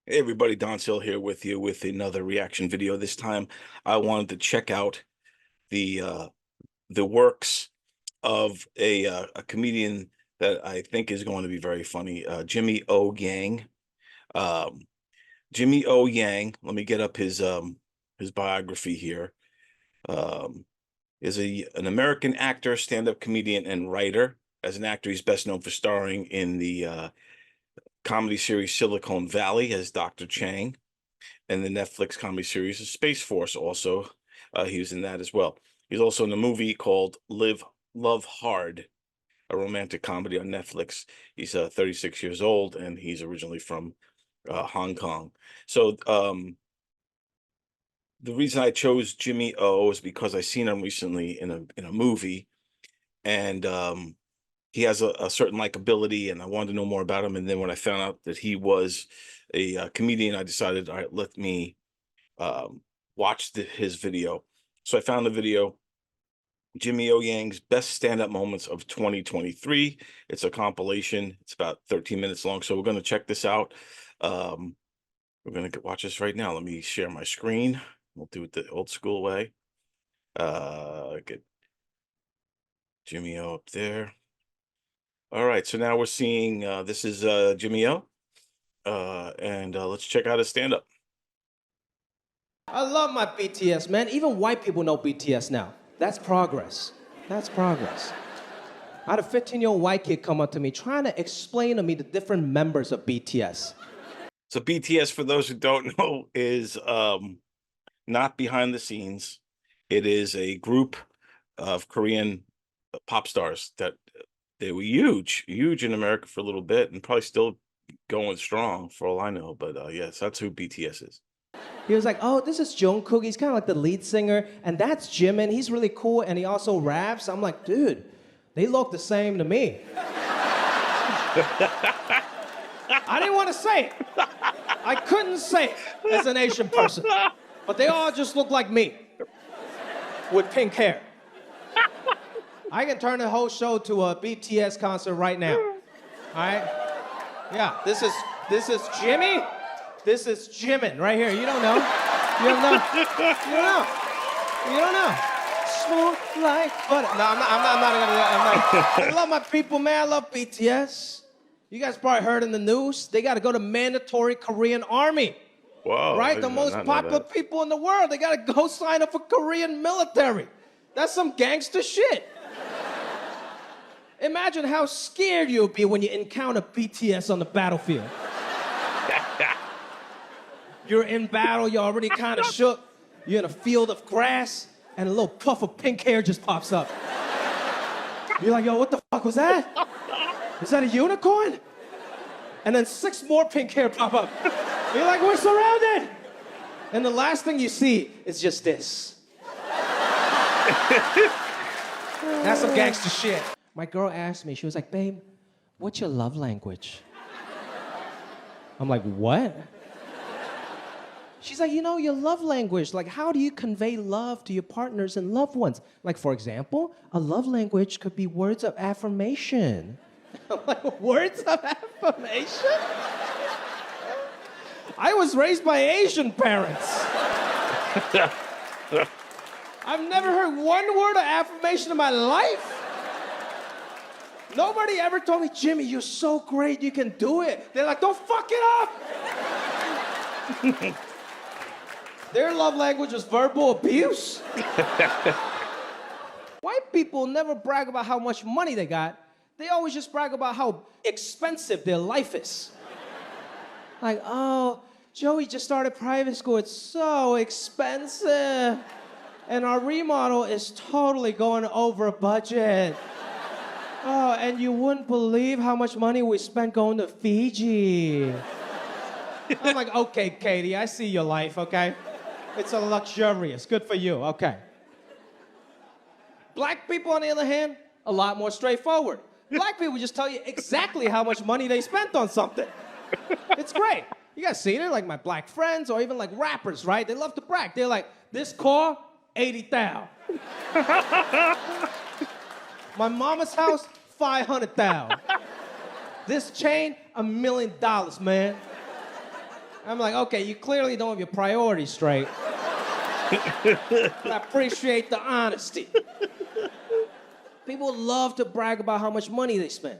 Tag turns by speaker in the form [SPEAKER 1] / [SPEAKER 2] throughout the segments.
[SPEAKER 1] Hey everybody, Don Sill here with you with another reaction video. This time I wanted to check out the uh the works of a comedian that I think is going to be very funny, Jimmy O Yang. Um Jimmy O Yang, let me get up his biography here. Um is an American actor, stand-up comedian, and writer. As an actor, he's best known for starring in the comedy series Silicon Valley as Dr. Chang, and the Netflix comedy series Space Force. Also, he was in that as well. He's also in a movie called Live Love Hard, a romantic comedy on Netflix. He's 36 years old, and he's originally from Hong Kong. So the reason I chose Jimmy O is because I seen him recently in a movie, and he has a certain likability, and I wanted to know more about him. And then when I found out that he was a comedian, I decided, all right, let me um, watched his video. So I found the video, Jimmy O Yang's best stand-up moments of 2023. It's a compilation. It's about 13 minutes long. So we're going to check this out. Um, we're going to watch this right now. Let me share my screen. We'll do it the old school way. Get Jimmy O up there. All right. So now we're seeing, this is Jimmy O. And let's check out his stand-up.
[SPEAKER 2] I love my BTS, man. Even white people know BTS now. That's progress. That's progress. I had a 15-year-old white kid come up to me trying to explain to me the different members of BTS.
[SPEAKER 1] So BTS, for those who don't know, is not behind the scenes. It is a group of Korean pop stars that they were huge in America for a little bit, and probably still going strong for all I know. But yes, that's who BTS is.
[SPEAKER 2] He was like, oh, this is Jungkook. He's kind of like the lead singer. And that's Jimin. He's really cool, and he also raps. I'm like, dude, they look the same to me. I didn't want to say it. I couldn't say it as an Asian person. But they all just look like me with pink hair. I can turn the whole show to a BTS concert right now. All right? Yeah, this is Jimmy. This is Jimin right here. You don't know. You don't know. You don't know. You don't know. Smooth like butter. No, I'm not gonna do that. I love my people, man. I love BTS. You guys probably heard in the news, they gotta go to mandatory Korean army.
[SPEAKER 1] Whoa!
[SPEAKER 2] Right? The most popular people in the world. They gotta go sign up for Korean military. That's some gangster shit. Imagine how scared you'll be when you encounter BTS on the battlefield. You're in battle, you're already kind of shook. You're in a field of grass, and a little puff of pink hair just pops up. You're like, yo, what the fuck was that? Is that a unicorn? And then 6 more pink hair pop up. You're like, we're surrounded. And the last thing you see is just this. That's some gangster shit. My girl asked me, she was like, babe, what's your love language? I'm like, what? She's like, you know, your love language. Like, how do you convey love to your partners and loved ones? Like, for example, a love language could be words of affirmation. I'm like, words of affirmation? I was raised by Asian parents. I've never heard one word of affirmation in my life. Nobody ever told me, Jimmy, you're so great, you can do it. They're like, don't fuck it up. Their love language is verbal abuse. White people never brag about how much money they got. They always just brag about how expensive their life is. Like, oh, Joey just started private school. It's so expensive. And our remodel is totally going over budget. Oh, and you wouldn't believe how much money we spent going to Fiji. I'm like, okay, Katie, I see your life, okay? It's a luxurious. Good for you. Okay. Black people, on the other hand, a lot more straightforward. Black people just tell you exactly how much money they spent on something. It's great. You guys seen it? Like my black friends or even like rappers, right? They love to brag. They're like, this car, 80,000. My mama's house, 500,000. This chain, $1 million, man. I'm like, okay, you clearly don't have your priorities straight. But I appreciate the honesty. People love to brag about how much money they spend.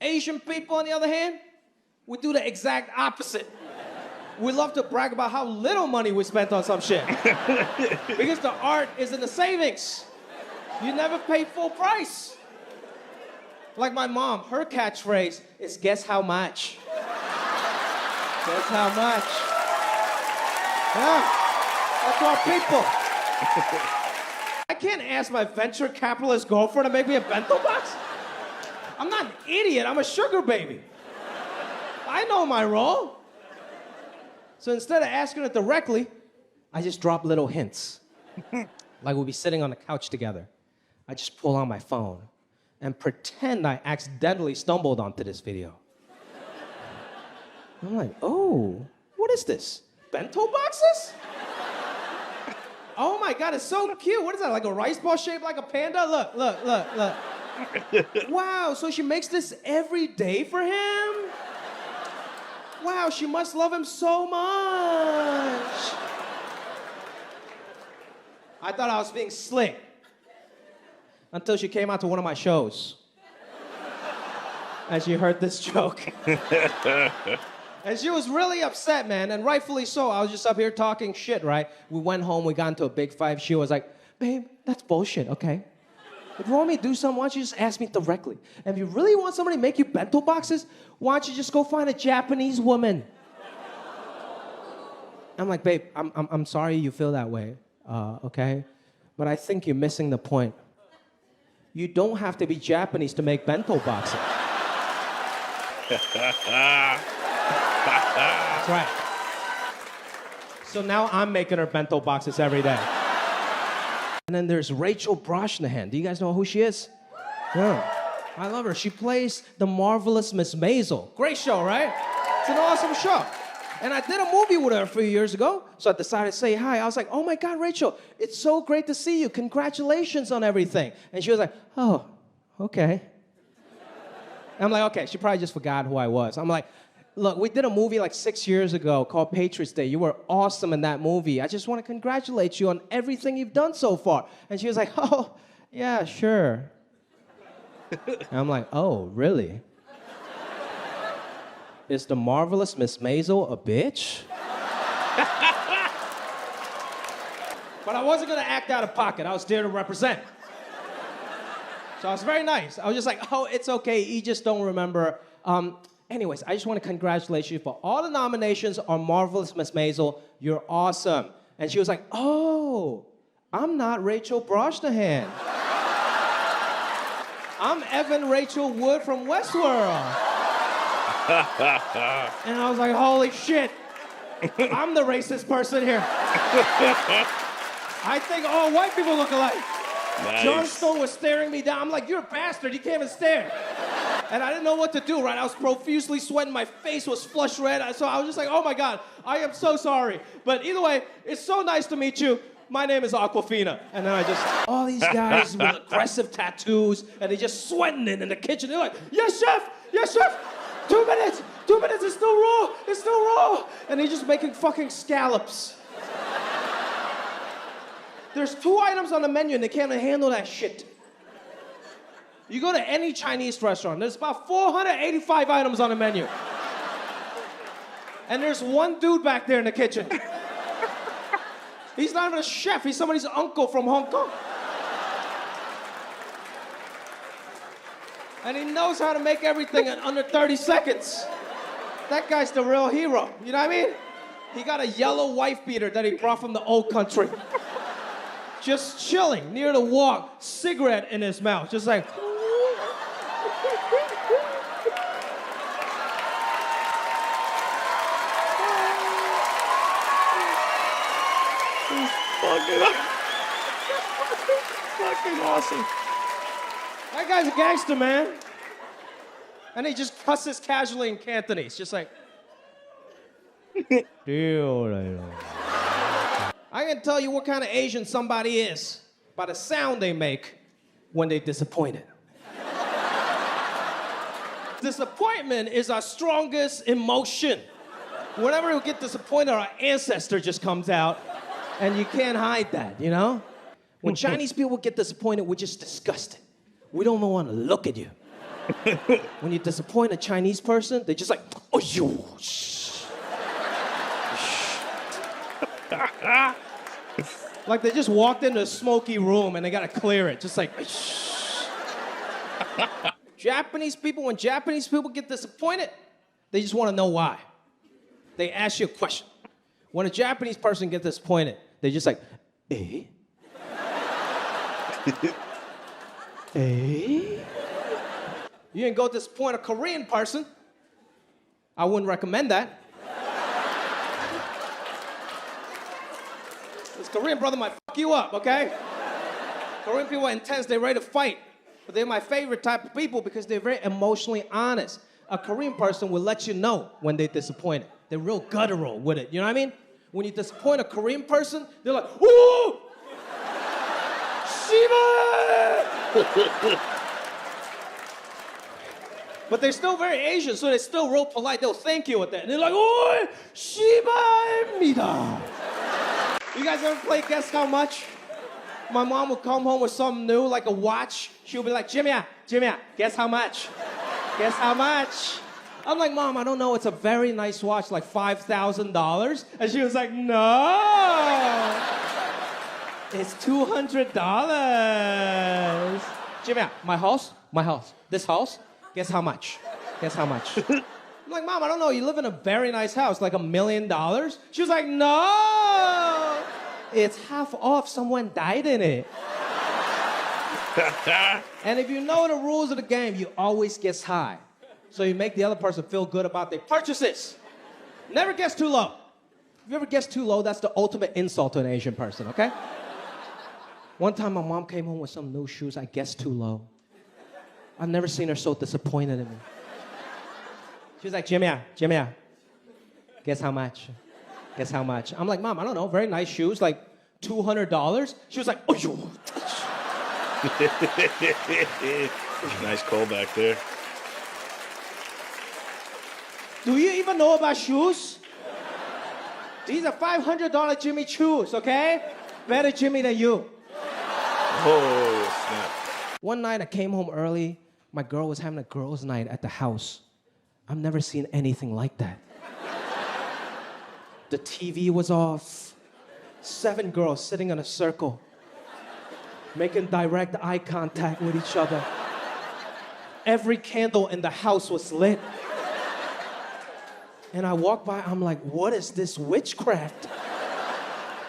[SPEAKER 2] Asian people, on the other hand, we do the exact opposite. We love to brag about how little money we spent on some shit. Because the art is in the savings. You never pay full price. Like my mom, her catchphrase is, guess how much? Guess how much? Yeah, that's our people. I can't ask my venture capitalist girlfriend to make me a bento box. I'm not an idiot, I'm a sugar baby. I know my role. So instead of asking her directly, I just drop little hints. Like we'll be sitting on the couch together. I just pull out my phone and pretend I accidentally stumbled onto this video. I'm like, oh, what is this? Bento boxes? Oh my God, it's so cute. What is that, like a rice ball shaped like a panda? Look, look, look, look. Wow, so she makes this every day for him? Wow, she must love him so much. I thought I was being slick until she came out to one of my shows. And she heard this joke. And she was really upset, man, and rightfully so. I was just up here talking shit, right? We went home, we got into a big fight. She was like, babe, that's bullshit, okay? If you want me to do something, why don't you just ask me directly? And if you really want somebody to make you bento boxes, why don't you just go find a Japanese woman? I'm like, babe, I'm sorry you feel that way, okay? But I think you're missing the point. You don't have to be Japanese to make bento boxes. That's right. So now I'm making her bento boxes every day. And then there's Rachel Brosnahan. Do you guys know who she is? Yeah. I love her. She plays the marvelous Miss Maisel. Great show, right? It's an awesome show. And I did a movie with her a few years ago, so I decided to say hi. I was like, oh my God, Rachel, it's so great to see you. Congratulations on everything. And she was like, oh, okay. And I'm like, okay, she probably just forgot who I was. I'm like, look, we did a movie like 6 years ago called Patriots Day. You were awesome in that movie. I just want to congratulate you on everything you've done so far. And she was like, oh, yeah, sure. And I'm like, oh, really? Is the marvelous Miss Maisel a bitch? But I wasn't going to act out of pocket. I was there to represent. So I was very nice. I was just like, oh, it's okay. You just don't remember. Anyways, I just want to congratulate you for all the nominations on Marvelous Miss Maisel. You're awesome. And she was like, oh, I'm not Rachel Brosnahan. I'm Evan Rachel Wood from Westworld. And I was like, holy shit. I'm the racist person here. I think all white people look alike. Nice. Jon Snow was staring me down. I'm like, you're a bastard. You can't even stare. And I didn't know what to do, right? I was profusely sweating. My face was flush red. So I was just like, oh my God, I am so sorry. But either way, it's so nice to meet you. My name is Aquafina. And then all these guys with aggressive tattoos, and they're just sweating in the kitchen. They're like, yes, chef, yes, chef. 2 minutes, it's still raw, it's still raw. And they're just making fucking scallops. There's 2 items on the menu and they can't handle that shit. You go to any Chinese restaurant, there's about 485 items on the menu. And there's one dude back there in the kitchen. He's not even a chef, he's somebody's uncle from Hong Kong. And he knows how to make everything in under 30 seconds. That guy's the real hero, you know what I mean? He got a yellow wife beater that he brought from the old country. Just chilling near the wok, cigarette in his mouth, just like. Fucking awesome. That guy's a gangster, man. And he just cusses casually in Cantonese, just like. I can tell you what kind of Asian somebody is by the sound they make when they're disappointed. Disappointment is our strongest emotion. Whenever we get disappointed, our ancestor just comes out, and you can't hide that, you know? When Chinese people get disappointed, we're just disgusted. We don't even want to look at you. When you disappoint a Chinese person, they're just like, oh, you. Like they just walked into a smoky room and they gotta clear it, just like, shh. Japanese people, when Japanese people get disappointed, they just wanna know why. They ask you a question. When a Japanese person gets disappointed, they're just like, eh? Eh? You ain't go disappoint a Korean person. I wouldn't recommend that. This Korean brother might fuck you up, okay? Korean people are intense, they're ready to fight. But they're my favorite type of people because they're very emotionally honest. A Korean person will let you know when they're disappointed. They're real guttural with it, you know what I mean? When you disappoint a Korean person, they're like, woo! Shiba! But they're still very Asian, so they're still real polite. They'll thank you with that. And they're like, oi, shiba입니다. You guys ever play Guess How Much? My mom would come home with something new, like a watch. She'll be like, Jimmy야, guess how much? Guess how much? I'm like, Mom, I don't know. It's a very nice watch, like $5,000. And she was like, no. It's $200. Jimmy야, my house. This house, guess how much? Guess how much? I'm like, Mom, I don't know. You live in a very nice house, like $1 million? She was like, no. It's half off. Someone died in it. And if you know the rules of the game, you always guess high. So you make the other person feel good about their purchases. Never guess too low. If you ever guess too low, that's the ultimate insult to an Asian person, okay? One time my mom came home with some new shoes. I guessed too low. I've never seen her so disappointed in me. She was like, Jimmy야, guess how much? Guess how much? I'm like, Mom, I don't know, very nice shoes, like $200. She was like, oh, you.
[SPEAKER 1] Nice callback there.
[SPEAKER 2] Do you even know about shoes? These are $500 Jimmy shoes, okay? Better Jimmy than you.
[SPEAKER 1] Oh, snap.
[SPEAKER 2] One night I came home early. My girl was having a girls' night at the house. I've never seen anything like that. The TV was off. 7 girls sitting in a circle, making direct eye contact with each other. Every candle in the house was lit. And I walked by, I'm like, what is this witchcraft?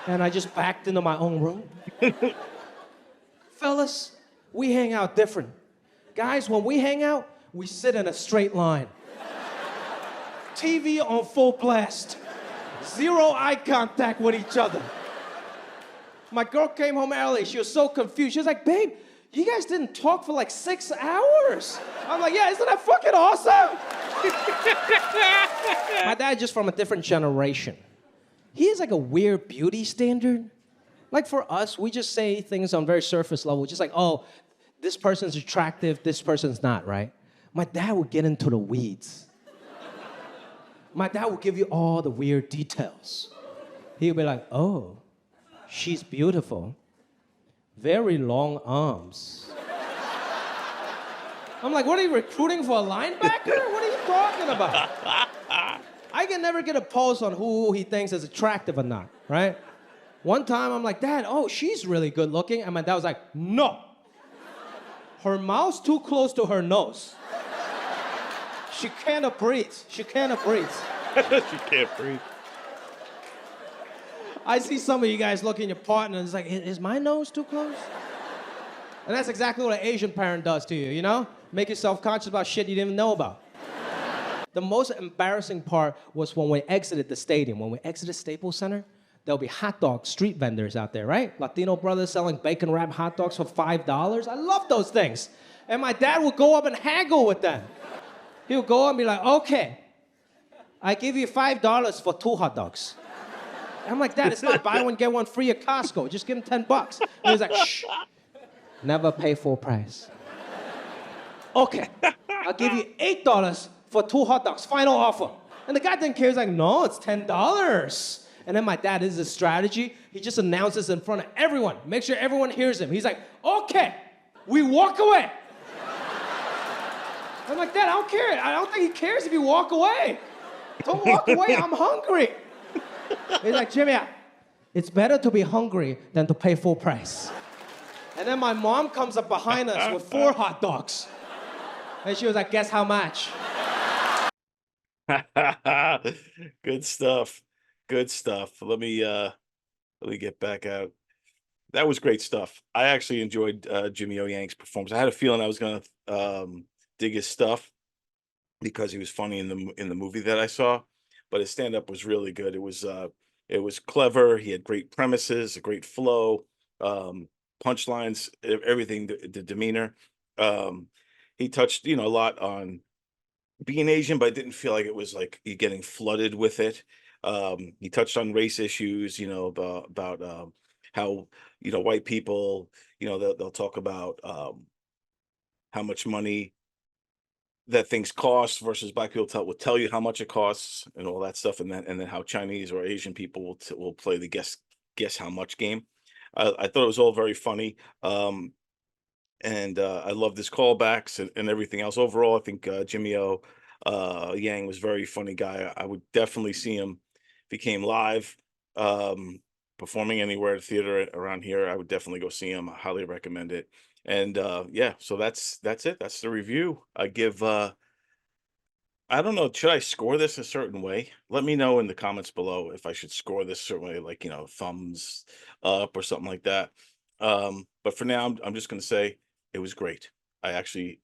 [SPEAKER 2] And I just backed into my own room. Fellas, we hang out different. Guys, when we hang out, we sit in a straight line. TV on full blast. 0 eye contact with each other. My girl came home early. She was so confused. She was like, babe, you guys didn't talk for like 6 hours. I'm like, yeah, isn't that fucking awesome? My dad's just from a different generation. He has like a weird beauty standard. Like for us, we just say things on very surface level, just like, oh, this person's attractive, this person's not, right? My dad would get into the weeds. My dad would give you all the weird details. He would be like, oh, she's beautiful. Very long arms. I'm like, what are you recruiting for a linebacker? What are you talking about? I can never get a pulse on who he thinks is attractive or not, right? One time I'm like, Dad, oh, she's really good looking. And my dad was like, no. Her mouth's too close to her nose. She cannot breathe. She cannot breathe.
[SPEAKER 1] She can't breathe.
[SPEAKER 2] I see some of you guys look at your partner and it's like, is my nose too close? And that's exactly what an Asian parent does to you, you know? Make you self-conscious about shit you didn't even know about. The most embarrassing part was when we exited the stadium. When we exited Staples Center, there'll be hot dog street vendors out there, right? Latino brothers selling bacon wrapped hot dogs for $5. I love those things. And my dad would go up and haggle with them. He would go up and be like, okay, I give you $5 for 2 hot dogs. And I'm like, Dad, it's not buy one, get one free at Costco. Just give him $10. And he was like, shh, never pay full price. Okay, I'll give you $8 for 2 hot dogs, final offer. And the guy didn't care. He's like, no, it's $10. And then my dad is his strategy. He just announces in front of everyone. Make sure everyone hears him. He's like, okay, we walk away. I'm like, Dad, I don't care. I don't think he cares if you walk away. Don't walk away, I'm hungry. He's like, Jimmy, it's better to be hungry than to pay full price. And then my mom comes up behind us with 4 hot dogs. And she was like, guess how much?
[SPEAKER 1] Good stuff. Good stuff. Let me get back out. That was great stuff. I actually enjoyed Jimmy O Yang's performance. I had a feeling I was gonna dig his stuff because he was funny in the movie that I saw, but his stand-up was really good. It was clever. He had great premises, a great flow, punchlines, everything, the demeanor. Um, he touched, a lot on being Asian, but I didn't feel like it was like you getting flooded with it. He touched on race issues, about how white people, they'll talk about how much money that things cost versus black people will tell you how much it costs and all that stuff, and then how Chinese or Asian people will play the guess how much game. I thought it was all very funny. And I love his callbacks and everything else. Overall, I think Jimmy O Yang was a very funny guy. I would definitely see him if he came live, um, performing anywhere at a theater around here. I would definitely go see him. I highly recommend it. And yeah, so that's it. That's the review. I don't know, should I score this a certain way? Let me know in the comments below if I should score this a certain way, like, thumbs up or something like that. But for now, I'm just gonna say it was great. I actually,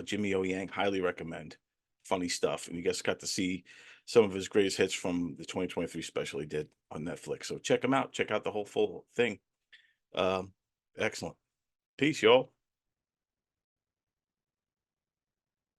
[SPEAKER 1] Jimmy O Yang, highly recommend. Funny stuff, and you guys got to see some of his greatest hits from the 2023 special he did on Netflix. So check him out. Check out the whole full thing. Um, Excellent. Peace, y'all.